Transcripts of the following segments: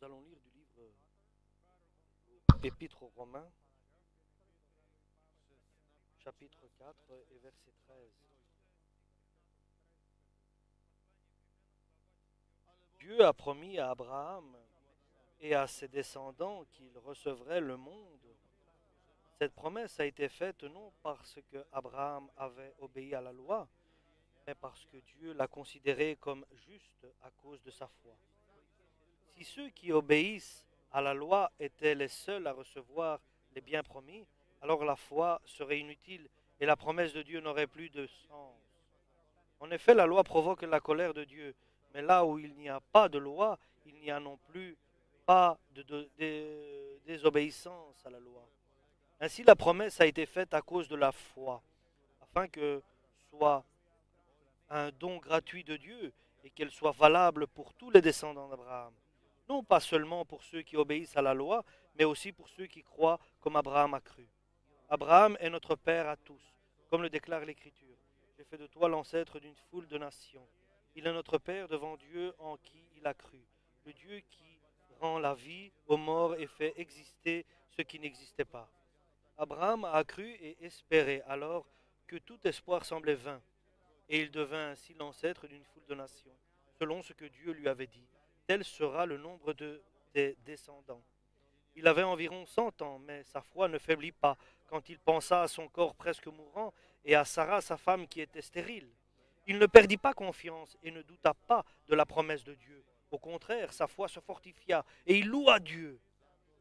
Nous allons lire du livre Épître aux Romains, chapitre 4 et verset 13. Dieu a promis à Abraham et à ses descendants qu'il recevrait le monde. Cette promesse a été faite non parce que Abraham avait obéi à la loi, mais parce que Dieu l'a considéré comme juste à cause de sa foi. Si ceux qui obéissent à la loi étaient les seuls à recevoir les biens promis, alors la foi serait inutile et la promesse de Dieu n'aurait plus de sens. En effet, la loi provoque la colère de Dieu, mais là où il n'y a pas de loi, il n'y a non plus pas de désobéissance à la loi. Ainsi, la promesse a été faite à cause de la foi, afin que soit un don gratuit de Dieu et qu'elle soit valable pour tous les descendants d'Abraham. Non pas seulement pour ceux qui obéissent à la loi, mais aussi pour ceux qui croient comme Abraham a cru. Abraham est notre Père à tous, comme le déclare l'Écriture. J'ai fait de toi l'ancêtre d'une foule de nations. Il est notre Père devant Dieu en qui il a cru, le Dieu qui rend la vie aux morts et fait exister ce qui n'existait pas. Abraham a cru et espéré alors que tout espoir semblait vain, et il devint ainsi l'ancêtre d'une foule de nations, selon ce que Dieu lui avait dit. Tel sera le nombre des descendants. Il avait environ 100 ans, mais sa foi ne faiblit pas quand il pensa à son corps presque mourant et à Sarah, sa femme, qui était stérile. Il ne perdit pas confiance et ne douta pas de la promesse de Dieu. Au contraire, sa foi se fortifia et il loua Dieu.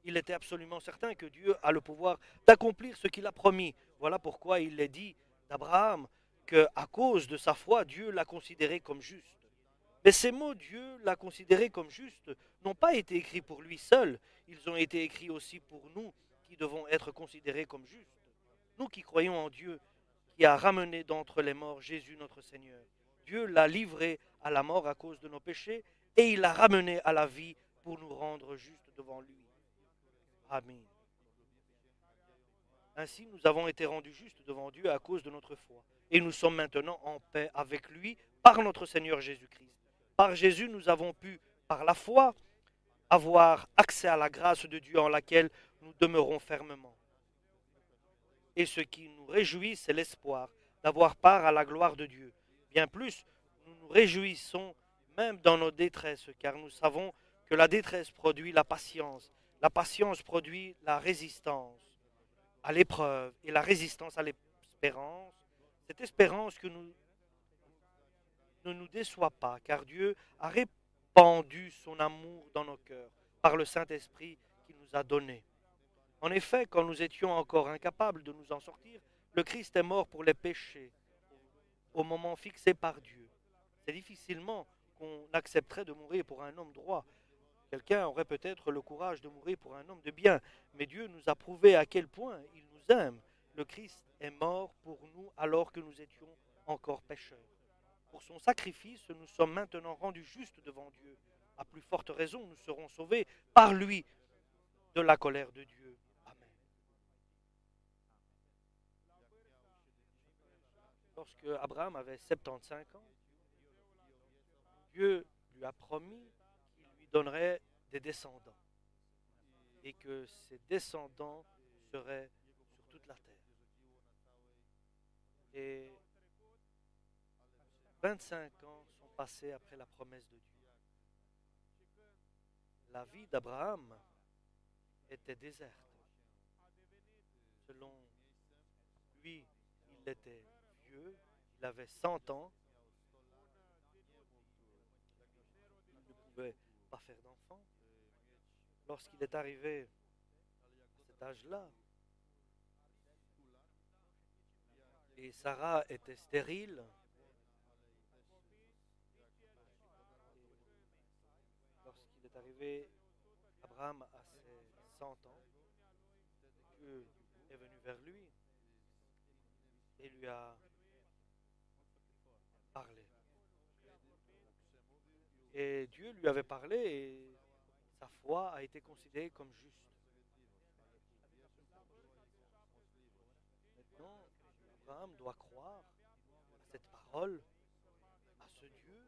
Il était absolument certain que Dieu a le pouvoir d'accomplir ce qu'il a promis. Voilà pourquoi il est dit d'Abraham que, à cause de sa foi, Dieu l'a considéré comme juste. Mais ces mots, Dieu l'a considéré comme juste, n'ont pas été écrits pour lui seul, ils ont été écrits aussi pour nous qui devons être considérés comme justes. Nous qui croyons en Dieu, qui a ramené d'entre les morts Jésus notre Seigneur. Dieu l'a livré à la mort à cause de nos péchés et il l'a ramené à la vie pour nous rendre justes devant lui. Amen. Ainsi, nous avons été rendus justes devant Dieu à cause de notre foi. Et nous sommes maintenant en paix avec lui par notre Seigneur Jésus-Christ. Par Jésus, nous avons pu, par la foi, avoir accès à la grâce de Dieu en laquelle nous demeurons fermement. Et ce qui nous réjouit, c'est l'espoir d'avoir part à la gloire de Dieu. Bien plus, nous nous réjouissons même dans nos détresses, car nous savons que la détresse produit la patience produit la résistance à l'épreuve et la résistance à l'espérance. Cette espérance que nous ne nous déçoit pas, car Dieu a répandu son amour dans nos cœurs par le Saint-Esprit qu'il nous a donné. En effet, quand nous étions encore incapables de nous en sortir, le Christ est mort pour les péchés au moment fixé par Dieu. C'est difficilement qu'on accepterait de mourir pour un homme droit. Quelqu'un aurait peut-être le courage de mourir pour un homme de bien, mais Dieu nous a prouvé à quel point il nous aime. Le Christ est mort pour nous alors que nous étions encore pécheurs. Pour son sacrifice, nous sommes maintenant rendus justes devant Dieu. À plus forte raison, nous serons sauvés par lui de la colère de Dieu. Amen. Lorsque Abraham avait 75 ans, Dieu lui a promis qu'il lui donnerait des descendants et que ses descendants seraient sur toute la terre. Et 25 ans sont passés après la promesse de Dieu. La vie d'Abraham était déserte. Selon lui, il était vieux, il avait 100 ans, il ne pouvait pas faire d'enfant. Lorsqu'il est arrivé à cet âge-là, et Sarah était stérile, lorsqu'il est arrivé, Abraham à ses 100 ans, Dieu est venu vers lui et lui a parlé. Et Dieu lui avait parlé et sa foi a été considérée comme juste. Maintenant, Abraham doit croire à cette parole, à ce Dieu.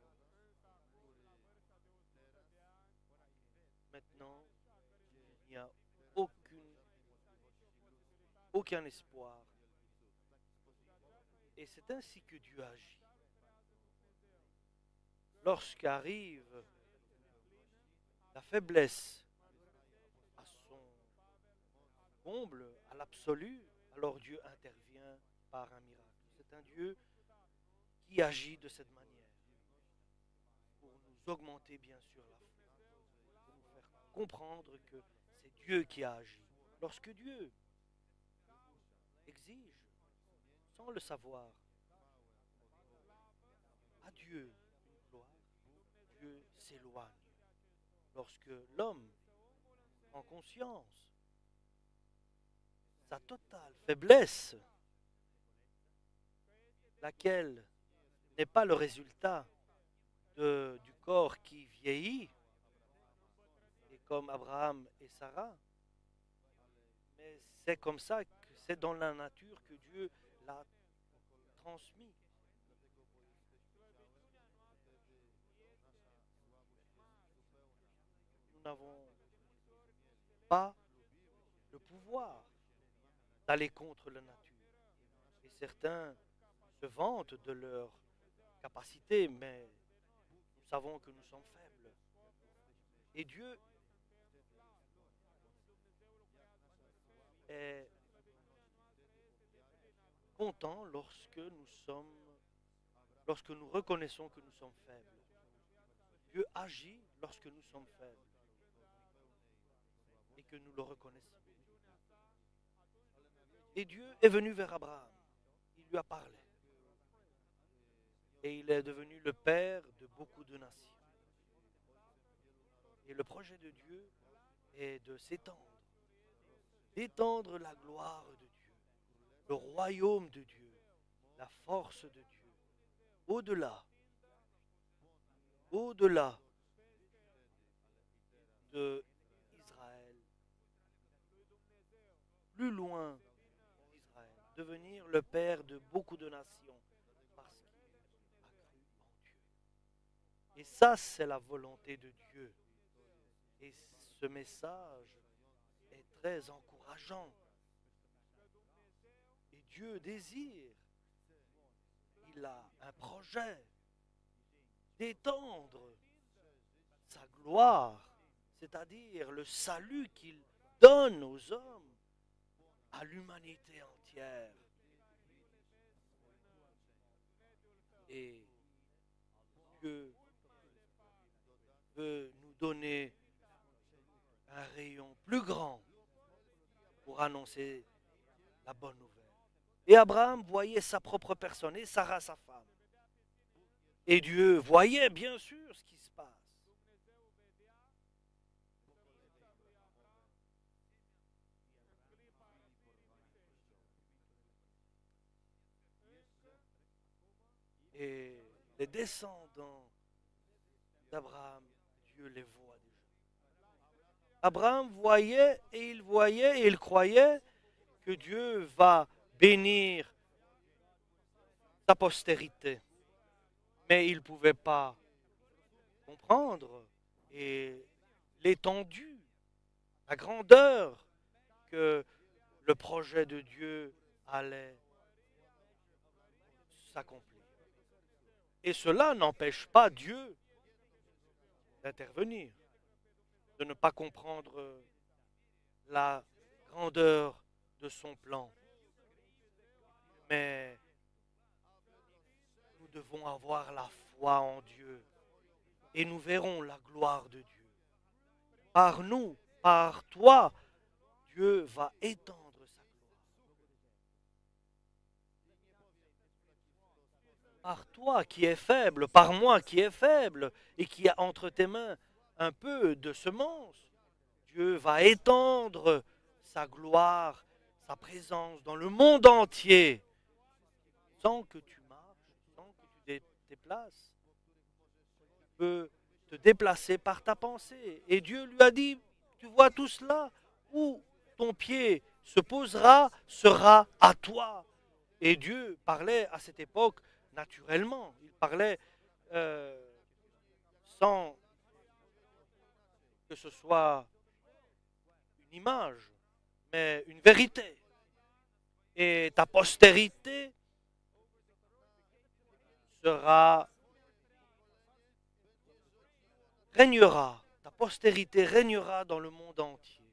Maintenant, n'y a aucun espoir. Et c'est ainsi que Dieu agit. Lorsqu'arrive la faiblesse à son comble, à l'absolu, alors Dieu intervient par un miracle. C'est un Dieu qui agit de cette manière pour nous augmenter bien sûr la foi, pour nous faire comprendre que c'est Dieu qui a agi. Lorsque Dieu exige, sans le savoir, à Dieu une gloire, Dieu s'éloigne. Lorsque l'homme en conscience sa totale faiblesse, laquelle n'est pas le résultat du corps qui vieillit, et comme Abraham et Sarah, mais c'est comme ça, que c'est dans la nature que Dieu l'a transmis. Nous n'avons pas le pouvoir d'aller contre la nature. Et certains se vantent de leur capacité, mais nous savons que nous sommes faibles. Et Dieu est content lorsque nous reconnaissons que nous sommes faibles. Dieu agit lorsque nous sommes faibles et que nous le reconnaissons. Et Dieu est venu vers Abraham. Il lui a parlé. Et il est devenu le père de beaucoup de nations. Et le projet de Dieu est de s'étendre, d'étendre la gloire de Dieu, le royaume de Dieu, la force de Dieu, au-delà de Israël, plus loin d'Israël, devenir le père de beaucoup de nations parce qu'il a cru en Dieu. Et ça, c'est la volonté de Dieu. Et ce message est très encourageant. Et Dieu désire, il a un projet d'étendre sa gloire, c'est-à-dire le salut qu'il donne aux hommes, à l'humanité entière. Et Dieu veut nous donner un rayon plus grand pour annoncer la bonne nouvelle. Et Abraham voyait sa propre personne et Sarah sa femme. Et Dieu voyait bien sûr ce qui se passe. Et les descendants d'Abraham, Dieu les voit déjà. Abraham voyait et il croyait que Dieu va bénir sa postérité. Mais il ne pouvait pas comprendre et l'étendue, la grandeur que le projet de Dieu allait s'accomplir. Et cela n'empêche pas Dieu d'intervenir, de ne pas comprendre la grandeur de son plan. Mais nous devons avoir la foi en Dieu et nous verrons la gloire de Dieu. Par nous, par toi, Dieu va étendre sa gloire. Par toi qui es faible, par moi qui est faible et qui a entre tes mains un peu de semence, Dieu va étendre sa gloire, sa présence dans le monde entier, sans que tu marches, sans que tu te déplaces. Tu peux te déplacer par ta pensée. Et Dieu lui a dit, tu vois tout cela, où ton pied se posera sera à toi. Et Dieu parlait à cette époque naturellement. Il parlait sans que ce soit une image, mais une vérité. Et ta postérité ta postérité régnera dans le monde entier.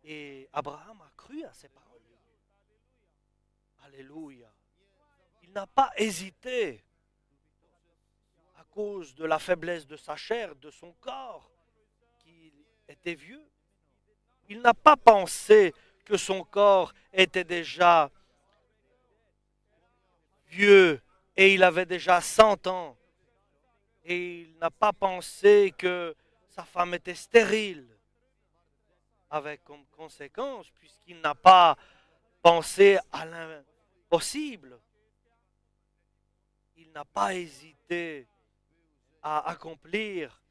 Et Abraham a cru à ces paroles. Alléluia. Il n'a pas hésité à cause de la faiblesse de sa chair, de son corps, qu'il était vieux. Il n'a pas pensé que son corps était déjà vieux et il avait déjà 100 ans. Et il n'a pas pensé que sa femme était stérile, avec comme conséquence, puisqu'il n'a pas pensé à l'impossible. Il n'a pas hésité à accomplir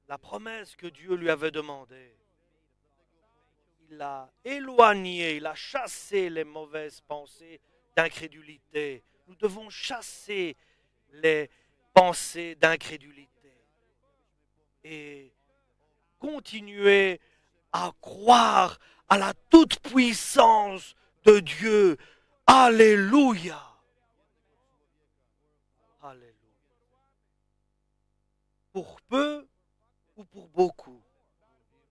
la promesse que Dieu lui avait demandée. Il a éloigné, il a chassé les mauvaises pensées d'incrédulité. Nous devons chasser les pensées d'incrédulité et continuer à croire à la toute-puissance de Dieu. Alléluia. Alléluia. Pour peu ou pour beaucoup,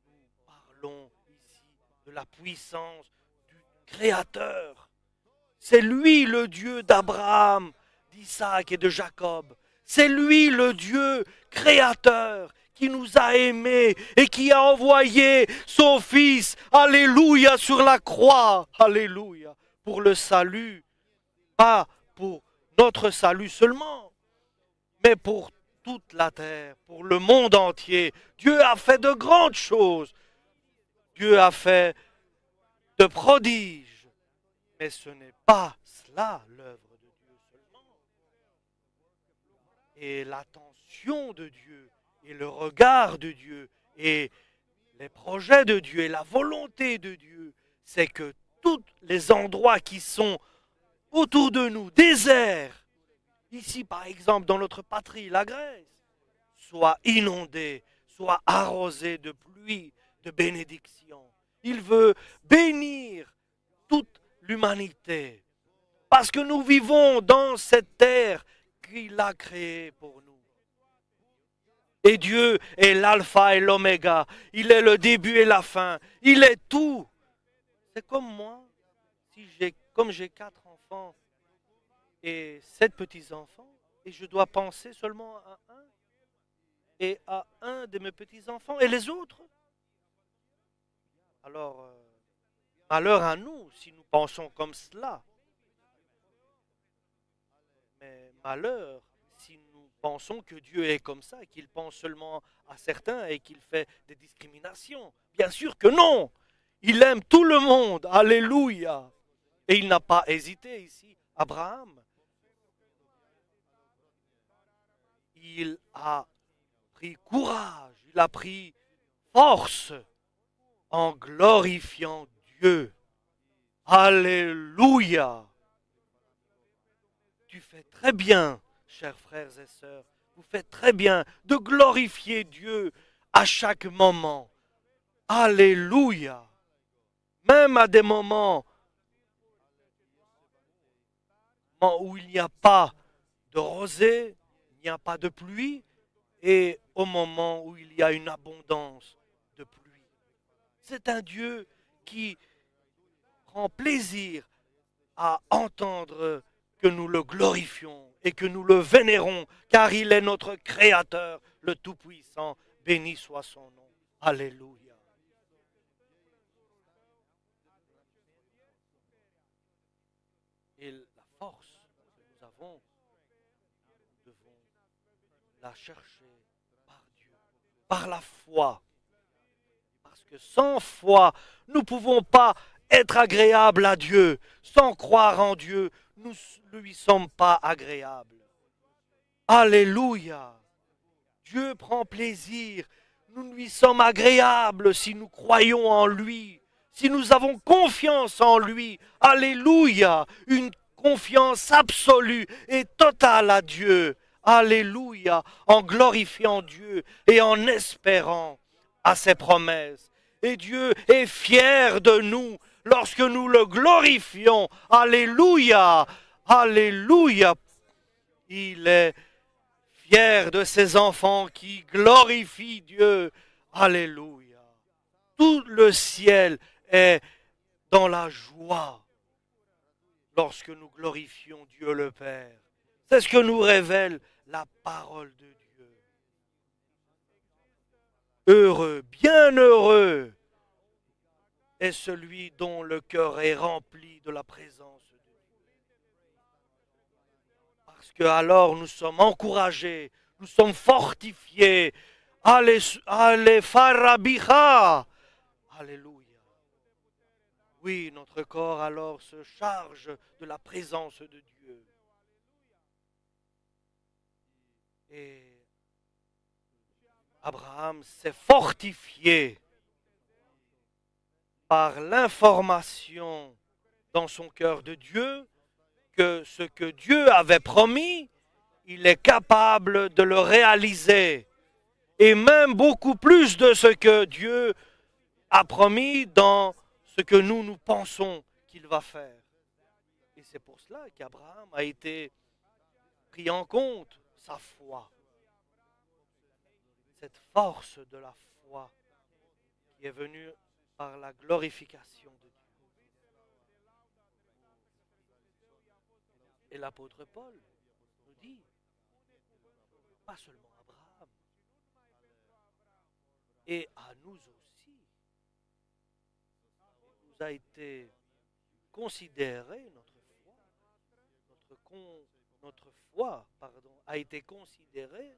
nous parlons ici de la puissance du Créateur. C'est lui le Dieu d'Abraham, d'Isaac et de Jacob. C'est lui le Dieu créateur qui nous a aimés et qui a envoyé son Fils, alléluia, sur la croix, alléluia, pour le salut, pas pour notre salut seulement, mais pour toute la terre, pour le monde entier. Dieu a fait de grandes choses. Dieu a fait de prodiges. Mais ce n'est pas cela l'œuvre de Dieu seulement. Et l'attention de Dieu, et le regard de Dieu, et les projets de Dieu, et la volonté de Dieu, c'est que tous les endroits qui sont autour de nous, déserts, ici par exemple dans notre patrie, la Grèce, soient inondés, soient arrosés de pluie, de bénédiction. Il veut bénir toute l'humanité, parce que nous vivons dans cette terre qu'il a créée pour nous. Et Dieu est l'alpha et l'oméga, il est le début et la fin, il est tout. C'est comme moi, comme j'ai 4 enfants et 7 petits-enfants, et je dois penser seulement à un, et à un de mes petits-enfants, et les autres. Alors, malheur à nous si nous pensons comme cela. Mais malheur si nous pensons que Dieu est comme ça, qu'il pense seulement à certains et qu'il fait des discriminations. Bien sûr que non. Il aime tout le monde. Alléluia. Et il n'a pas hésité ici. Abraham, il a pris courage, il a pris force en glorifiant Dieu. Alléluia. Tu fais très bien, chers frères et sœurs, vous faites très bien de glorifier Dieu à chaque moment. Alléluia. Même à des moments où il n'y a pas de rosée, il n'y a pas de pluie, et au moment où il y a une abondance de pluie. C'est un Dieu qui prend plaisir à entendre que nous le glorifions et que nous le vénérons, car il est notre Créateur, le Tout-Puissant. Béni soit son nom. Alléluia. Et la force que nous avons, nous devons la chercher par Dieu, par la foi. Parce que sans foi, nous ne pouvons pas être agréables à Dieu. Sans croire en Dieu, nous ne lui sommes pas agréables. Alléluia. Dieu prend plaisir. Nous lui sommes agréables si nous croyons en lui, si nous avons confiance en lui. Alléluia. Une confiance absolue et totale à Dieu. Alléluia. En glorifiant Dieu et en espérant à ses promesses. Et Dieu est fier de nous lorsque nous le glorifions. Alléluia, alléluia. Il est fier de ses enfants qui glorifient Dieu. Alléluia. Tout le ciel est dans la joie lorsque nous glorifions Dieu le Père. C'est ce que nous révèle la parole de Dieu. Heureux, bienheureux est celui dont le cœur est rempli de la présence de Dieu. Parce que alors nous sommes encouragés, nous sommes fortifiés. Allez, farabiha. Alléluia. Oui, notre corps alors se charge de la présence de Dieu. Et Abraham s'est fortifié par l'information dans son cœur de Dieu que ce que Dieu avait promis, il est capable de le réaliser. Et même beaucoup plus de ce que Dieu a promis dans ce que nous pensons qu'il va faire. Et c'est pour cela qu'Abraham a été pris en compte, sa foi. Cette force de la foi qui est venue par la glorification de Dieu. Et l'apôtre Paul nous dit, pas seulement Abraham, et à nous aussi, nous a été considéré, notre foi a été considérée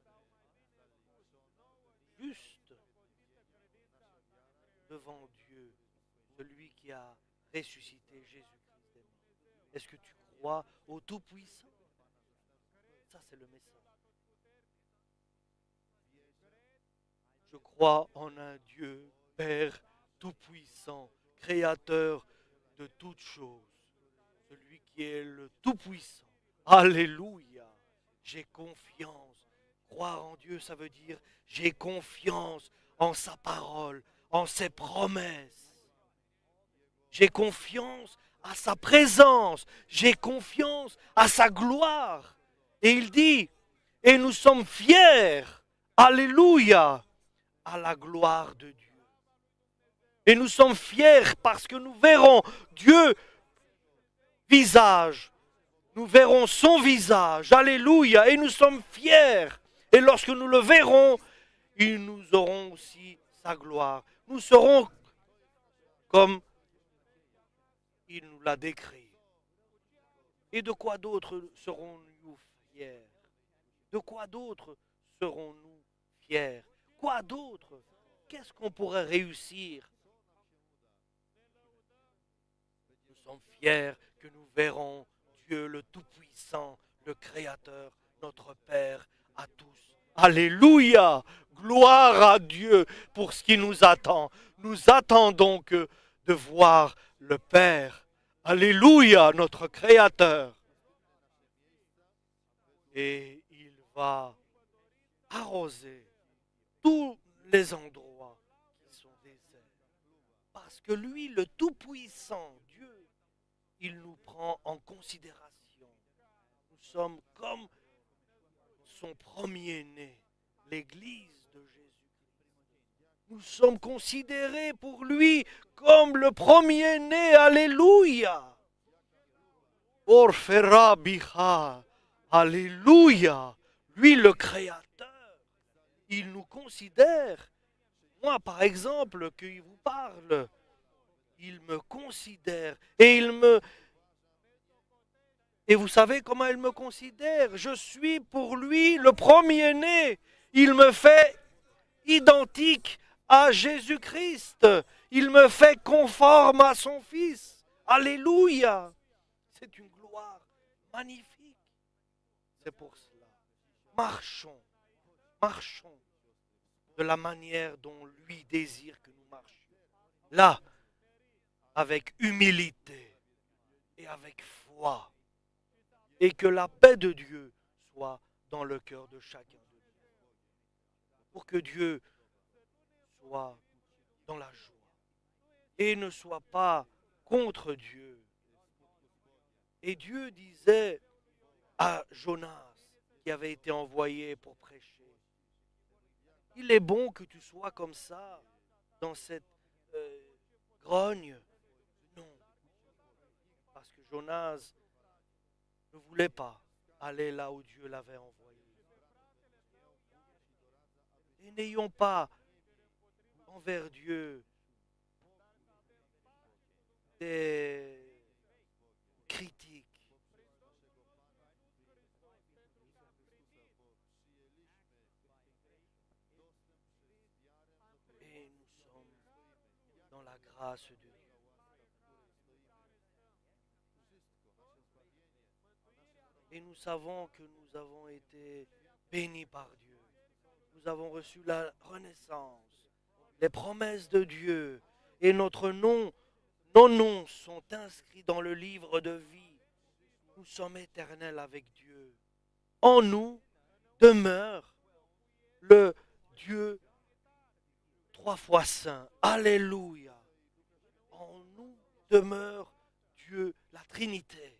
juste devant Dieu, celui qui a ressuscité Jésus-Christ des morts. Est-ce que tu crois au Tout-Puissant? Ça, c'est le message. Je crois en un Dieu, Père Tout-Puissant, Créateur de toutes choses, celui qui est le Tout-Puissant. Alléluia! J'ai confiance. Croire en Dieu, ça veut dire j'ai confiance en sa parole, en ses promesses. J'ai confiance à sa présence. J'ai confiance à sa gloire. Et il dit, et nous sommes fiers, alléluia, à la gloire de Dieu. Et nous sommes fiers parce que nous verrons Dieu visage. Nous verrons son visage, alléluia, et nous sommes fiers. Et lorsque nous le verrons, nous aurons aussi sa gloire. Nous serons comme il nous l'a décrit. Et de quoi d'autre serons-nous fiers? De quoi d'autre serons-nous fiers? Quoi d'autre? Qu'est-ce qu'on pourrait réussir? Nous sommes fiers que nous verrons Dieu le Tout-Puissant, le Créateur, notre Père à tous. Alléluia! Gloire à Dieu pour ce qui nous attend. Nous attendons que de voir le Père. Alléluia, notre Créateur. Et il va arroser tous les endroits qui sont déserts. Parce que lui, le Tout-Puissant, Dieu, il nous prend en considération. Nous sommes comme son premier-né, l'Église de Jésus. Nous sommes considérés pour lui comme le premier-né. Alléluia. Orfera biha. Alléluia. Lui, le Créateur, il nous considère. Moi, par exemple, qu'il vous parle, il me considère et vous savez comment il me considère? Je suis pour lui le premier-né. Il me fait identique à Jésus-Christ. Il me fait conforme à son Fils. Alléluia. C'est une gloire magnifique. C'est pour cela. Marchons de la manière dont lui désire que nous marchions. Là, avec humilité et avec foi. Et que la paix de Dieu soit dans le cœur de chacun de nous. Pour que Dieu soit dans la joie. et ne sois pas contre Dieu. Et Dieu disait à Jonas, qui avait été envoyé pour prêcher, il est bon que tu sois comme ça, dans cette grogne. Non, parce que Jonas ne voulait pas aller là où Dieu l'avait envoyé. Et n'ayons pas envers Dieu des critiques. Et nous sommes dans la grâce de Dieu. Et nous savons que nous avons été bénis par Dieu. Nous avons reçu la renaissance, les promesses de Dieu. Et notre nom, nos noms sont inscrits dans le livre de vie. Nous sommes éternels avec Dieu. En nous demeure le Dieu 3 fois saint. Alléluia. En nous demeure Dieu, la Trinité.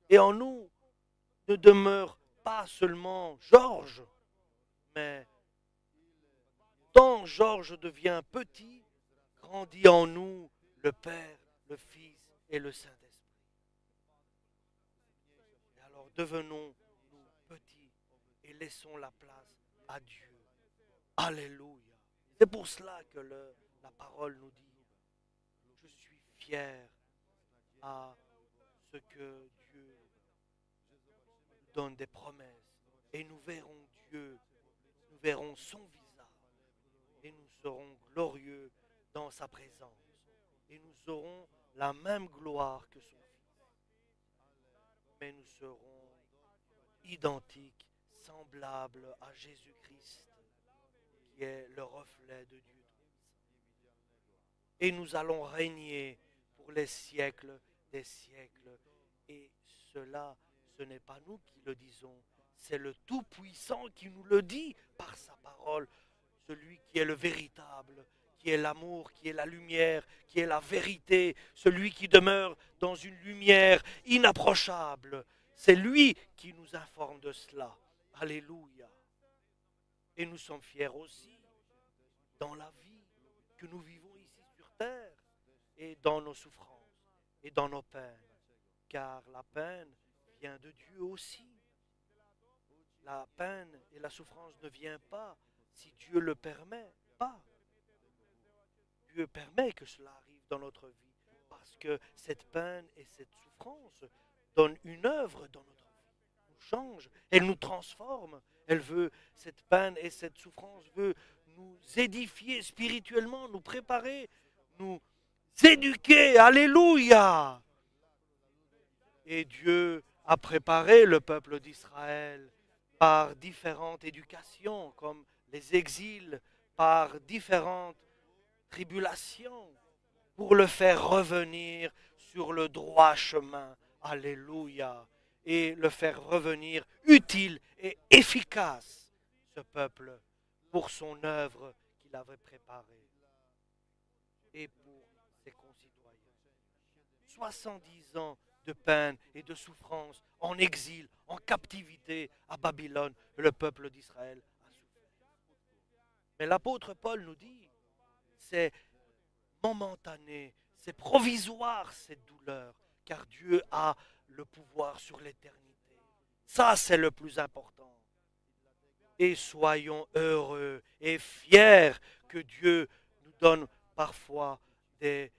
Et en nous ne demeure pas seulement Georges, mais quand Georges devient petit, grandit en nous le Père, le Fils et le Saint-Esprit. Et alors devenons-nous petits et laissons la place à Dieu. Alléluia. C'est pour cela que la parole nous dit, je suis fier à ce que Dieu nous donne des promesses et nous verrons Dieu, nous verrons son visage et nous serons glorieux dans sa présence et nous aurons la même gloire que son Fils. Mais nous serons identiques, semblables à Jésus-Christ, qui est le reflet de Dieu. Et nous allons régner pour les siècles des siècles. Et cela, ce n'est pas nous qui le disons, c'est le Tout-Puissant qui nous le dit par sa parole, celui qui est le véritable, qui est l'amour, qui est la lumière, qui est la vérité, celui qui demeure dans une lumière inapprochable. C'est lui qui nous informe de cela. Alléluia. Et nous sommes fiers aussi dans la vie que nous vivons ici sur terre et dans nos souffrances et dans nos peines. Car la peine vient de Dieu aussi. La peine et la souffrance ne viennent pas si Dieu le permet pas. Dieu permet que cela arrive dans notre vie parce que cette peine et cette souffrance donnent une œuvre dans notre vie, nous change, elle nous transforme. Elle veut, cette peine et cette souffrance veut nous édifier spirituellement, nous préparer, nous éduquer. Alléluia! Et Dieu a préparé le peuple d'Israël par différentes éducations, comme les exils, par différentes tribulations, pour le faire revenir sur le droit chemin. Alléluia! Et le faire revenir utile et efficace, ce peuple, pour son œuvre qu'il avait préparée et pour ses concitoyens. 70 ans de peine et de souffrance en exil, en captivité à Babylone, le peuple d'Israël a souffert. Mais l'apôtre Paul nous dit, c'est momentané, c'est provisoire cette douleur, car Dieu a le pouvoir sur l'éternité. Ça, c'est le plus important. Et soyons heureux et fiers que Dieu nous donne parfois des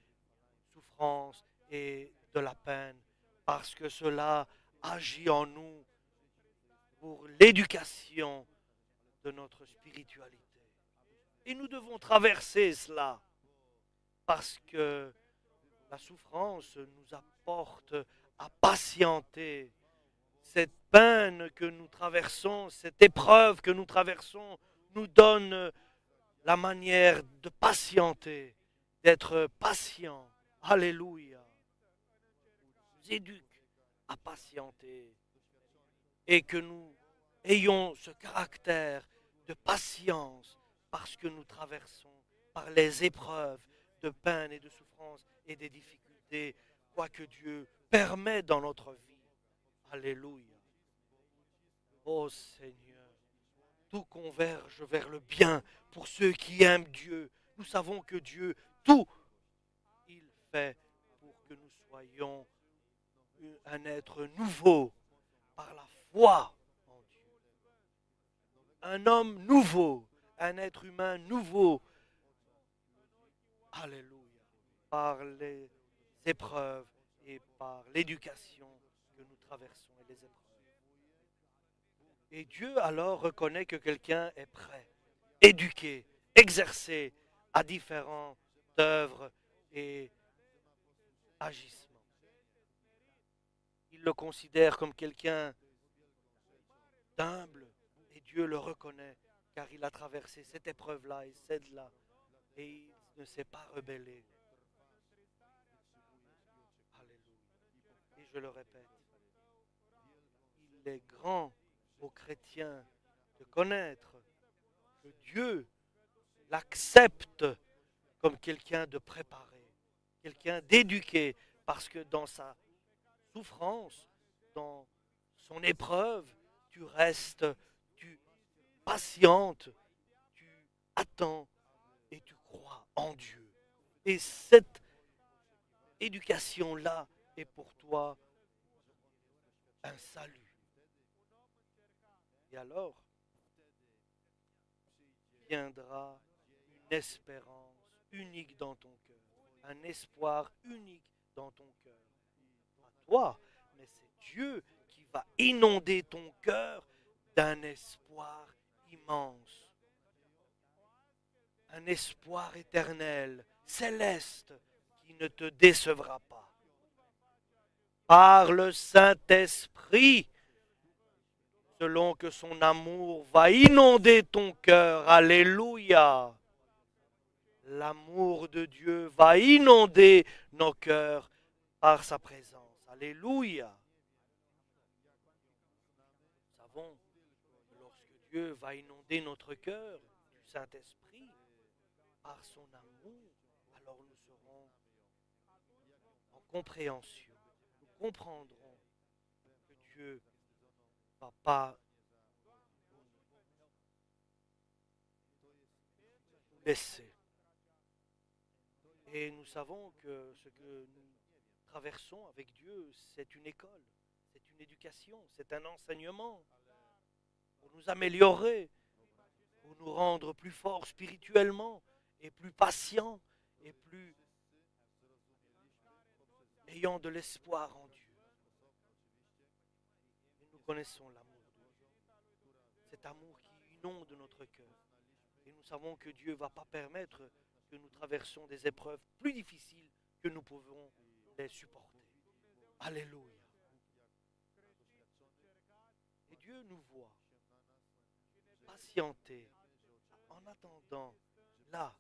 souffrances et de la peine, parce que cela agit en nous pour l'éducation de notre spiritualité. Et nous devons traverser cela, parce que la souffrance nous apporte à patienter. Cette peine que nous traversons, cette épreuve que nous traversons, nous donne la manière de patienter, d'être patient. Alléluia. Nous éduque à patienter et que nous ayons ce caractère de patience parce que nous traversons par les épreuves de peine et de souffrance et des difficultés, quoi que Dieu permet dans notre vie. Alléluia. Oh Seigneur, tout converge vers le bien pour ceux qui aiment Dieu. Nous savons que Dieu, tout, il fait pour que nous soyons un être nouveau par la foi en Dieu. Un homme nouveau, un être humain nouveau. Alléluia. Par les épreuves et par l'éducation que nous traversons et les épreuves. Et Dieu alors reconnaît que quelqu'un est prêt, éduqué, exercé à différentes œuvres et agissements. Il le considère comme quelqu'un d'humble et Dieu le reconnaît car il a traversé cette épreuve-là et celle-là et il ne s'est pas rebellé. Alléluia. Et je le répète, il est grand aux chrétiens de connaître que Dieu l'accepte comme quelqu'un de préparé, quelqu'un d'éduqué, parce que dans sa souffrance, dans son épreuve, tu restes, tu patientes, tu attends et tu crois en Dieu. Et cette éducation-là est pour toi un salut. Et alors viendra une espérance unique dans ton cœur, un espoir unique dans ton cœur. Pas toi, mais c'est Dieu qui va inonder ton cœur d'un espoir immense, un espoir éternel, céleste, qui ne te décevra pas. Par le Saint-Esprit, selon que son amour va inonder ton cœur. Alléluia. L'amour de Dieu va inonder nos cœurs par sa présence. Alléluia. Nous savons que lorsque Dieu va inonder notre cœur du Saint-Esprit par son amour, alors nous serons en compréhension. Nous comprendrons que Dieu ne va pas nous laisser. Et nous savons que ce que nous traversons avec Dieu, c'est une école, c'est une éducation, c'est un enseignement pour nous améliorer, pour nous rendre plus forts spirituellement et plus patients et plus ayant de l'espoir en Dieu. Et nous connaissons l'amour de Dieu, cet amour qui inonde notre cœur. Et nous savons que Dieu ne va pas permettre que nous traversons des épreuves plus difficiles que nous pouvons les supporter. Alléluia. Et Dieu nous voit patienter en attendant là,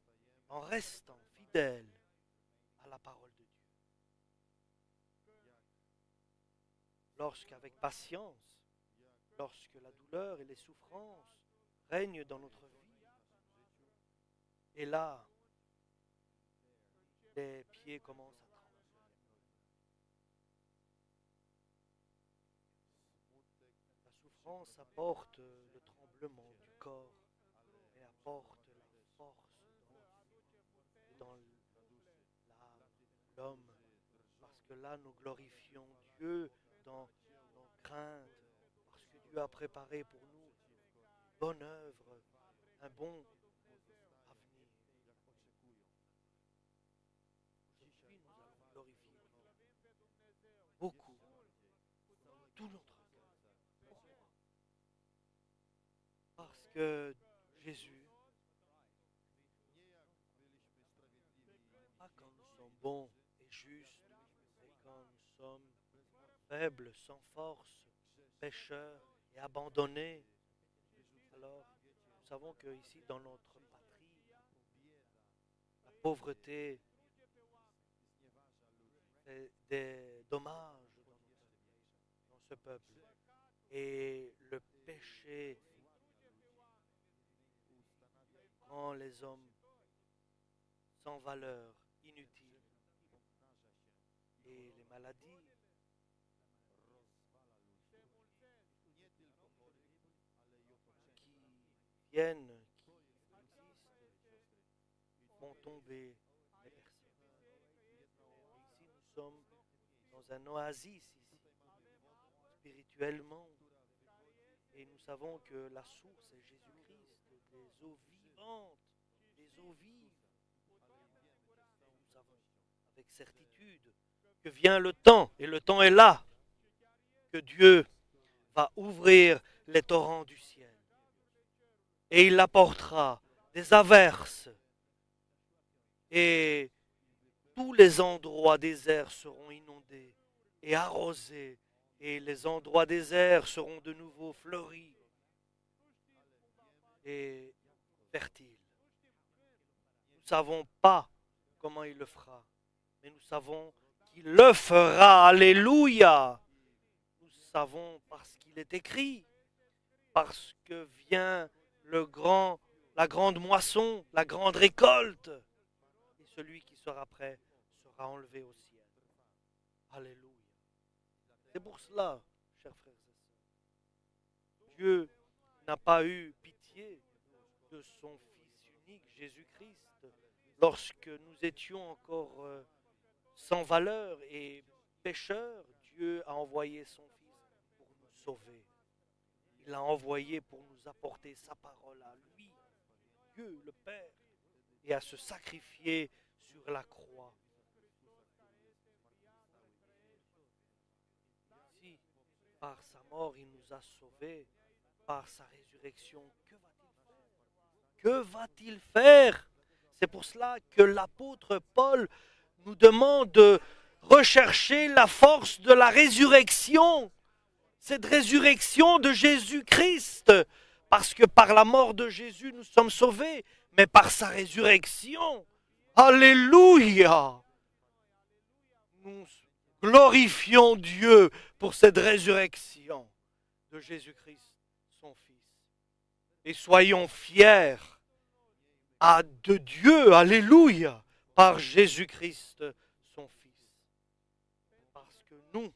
en restant fidèle à la parole de Dieu. Lorsqu'avec patience, lorsque la douleur et les souffrances règnent dans notre vie, et là, les pieds commencent à trembler. La souffrance apporte le tremblement du corps et apporte la force dans l'homme. Parce que là, nous glorifions Dieu dans nos craintes. Parce que Dieu a préparé pour nous une bonne œuvre, un bon avenir. Aujourd'hui, nous allons glorifier beaucoup, tout notre cœur. Pourquoi? Parce que Jésus, pas quand nous sommes bons et justes, mais quand nous sommes faibles, sans force, pécheurs et abandonnés, alors nous savons qu'ici, dans notre patrie, la pauvreté fait des dommages dans ce peuple. Et le péché rend les hommes sans valeur inutiles et les maladies qui viennent, qui existent, font tomber les personnes. Et ici, nous sommes dans un oasis ici, spirituellement, et nous savons que la source est Jésus-Christ, des eaux vivantes, des eaux vives. Nous savons avec certitude que vient le temps, et le temps est là, que Dieu va ouvrir les torrents du ciel. Et il apportera des averses. Et tous les endroits déserts seront inondés et arrosés. Et les endroits déserts seront de nouveau fleuris et fertiles. Nous ne savons pas comment il le fera, mais nous savons qu'il le fera. Alléluia! Nous savons parce qu'il est écrit, parce que vient la grande moisson, la grande récolte. Et celui qui sera prêt sera enlevé au ciel. Alléluia. C'est pour cela, chers frères et sœurs, Dieu n'a pas eu pitié de son Fils unique, Jésus-Christ, lorsque nous étions encore sans valeur et pécheurs. Dieu a envoyé son Fils pour nous sauver. Il l'a envoyé pour nous apporter sa parole à lui, Dieu le Père, et à se sacrifier sur la croix. Si par sa mort il nous a sauvés, par sa résurrection, que va-t-il faire? C'est pour cela que l'apôtre Paul nous demande de rechercher la force de la résurrection. Cette résurrection de Jésus-Christ, parce que par la mort de Jésus, nous sommes sauvés, mais par sa résurrection, alléluia, nous glorifions Dieu pour cette résurrection de Jésus-Christ, son Fils. Et soyons fiers de Dieu, alléluia, par Jésus-Christ, son Fils. Parce que nous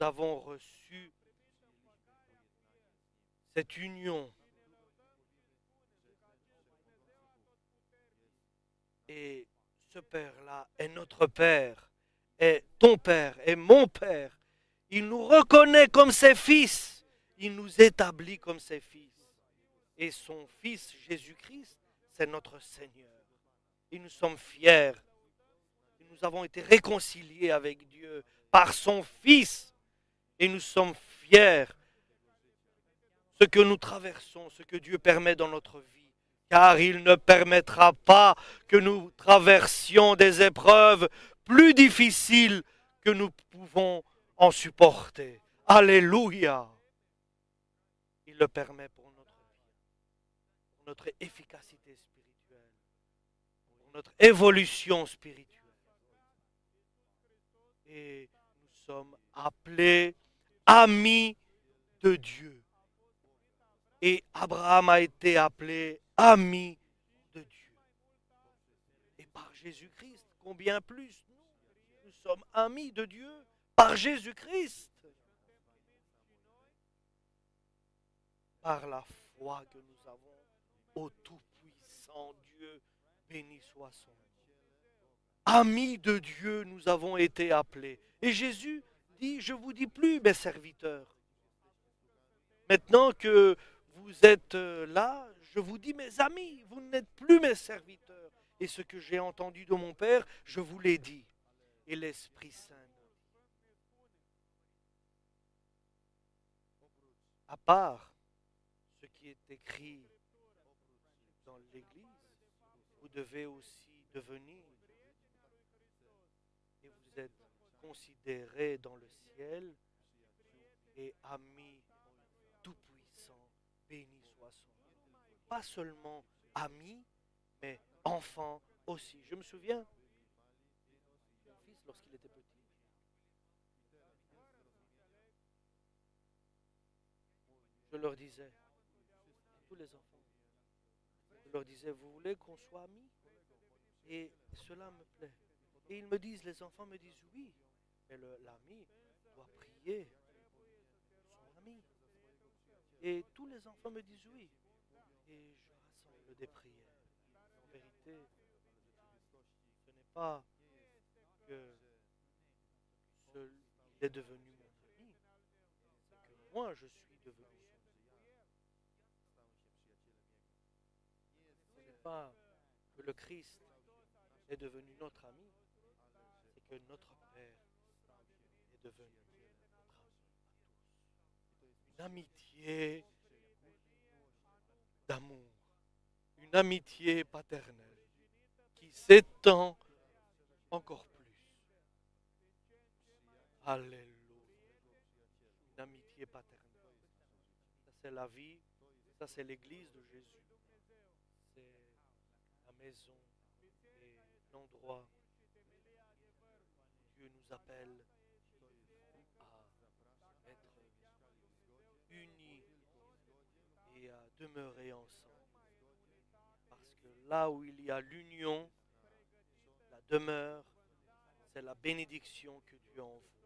avons reçu cette union. Et ce Père-là est notre Père, est ton Père, est mon Père. Il nous reconnaît comme ses fils. Il nous établit comme ses fils. Et son Fils Jésus-Christ, c'est notre Seigneur. Et nous sommes fiers. Nous avons été réconciliés avec Dieu par son Fils. Et nous sommes fiers. Ce que nous traversons, ce que Dieu permet dans notre vie. Car il ne permettra pas que nous traversions des épreuves plus difficiles que nous pouvons en supporter. Alléluia. Il le permet pour notre vie, pour notre efficacité spirituelle, pour notre évolution spirituelle. Et nous sommes appelés amis de Dieu. Et Abraham a été appelé ami de Dieu. Et par Jésus-Christ, combien plus nous sommes amis de Dieu par Jésus-Christ. Par la foi que nous avons au Tout-Puissant Dieu, béni soit son nom. Amis de Dieu, nous avons été appelés. Et Jésus dit, je ne vous dis plus mes serviteurs. Maintenant que vous êtes là, je vous dis mes amis, vous n'êtes plus mes serviteurs. Et ce que j'ai entendu de mon Père, je vous l'ai dit. Et l'Esprit Saint. À part ce qui est écrit dans l'Église, vous devez aussi devenir, et vous êtes considérés dans le ciel, et amis tout-puissant, béni soit son nom. Pas seulement amis, mais enfants aussi. Je me souviens, mon fils, lorsqu'il était petit, je leur disais, tous les enfants, je leur disais, vous voulez qu'on soit amis? Et cela me plaît. Et ils me disent, les enfants me disent oui, mais l'ami doit prier son ami. Et tous les enfants me disent oui. Et je rassemble des prières. En vérité, ce n'est pas que il est devenu mon ami, c'est que moi je suis devenu son ami. Ce n'est pas que le Christ est devenu notre ami, c'est que notre Père est devenu notre ami à tous. Une amitié d'amour, une amitié paternelle qui s'étend encore plus. Alléluia. Une amitié paternelle. Ça c'est la vie, ça c'est l'église de Jésus. C'est la maison et l'endroit où Dieu nous appelle à être unis et à demeurer ensemble. Parce que là où il y a l'union, la demeure, c'est la bénédiction que Dieu envoie.